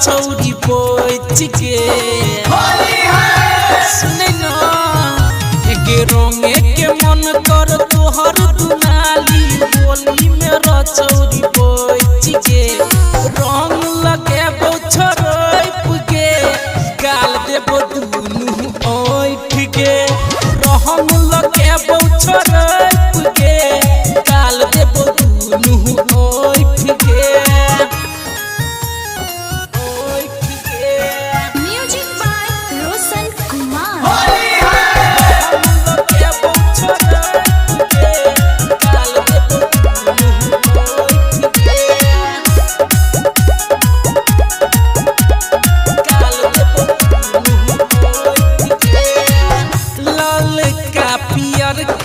छौरी पोछ के सुने न के रंगे के मन कर तोहर दुनाली बोली मेरा छौरी पोछ के रंग लगे छोरप के गाल देबो दुनु ओठ के रंग लगे छोरप के गाल देबो दुनु ओठ के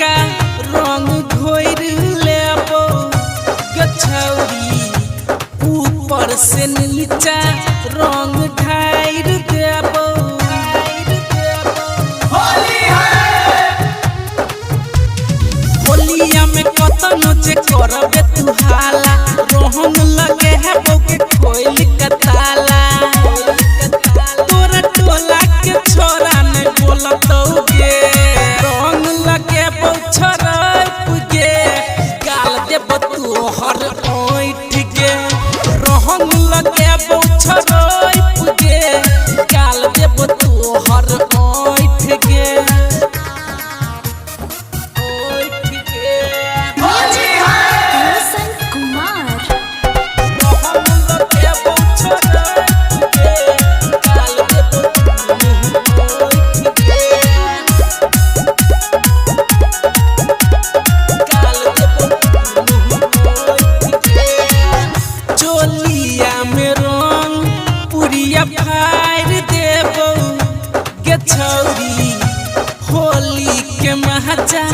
का रंग घोर लेबो गछौरी ऊपर से नीचा रंग ढार देबो होलिया में कतनो जे करबे तू हाला रंग लगे है बोके खोल के ताला तोरा टोला के छोरा ने बोलतौगे रंग लगे छोरप के गाल देबो तोहर ओठ के रंग लगे छोरप के गाल देबो तोहर ओठ के फायर देबो के छौरी होली के महजा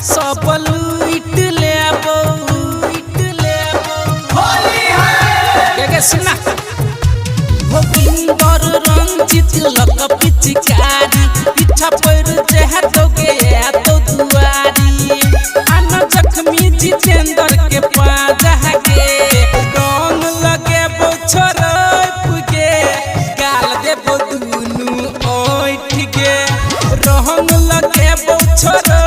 सब लूट लेबो होली है के सुना हो बिंदर रंजित लक पिचकारी पीछा पर जह दोगे तो दुआरी अन जख्मी जितेंद्र के पाजा के रंग लगे छोरप के रंग लगे छोर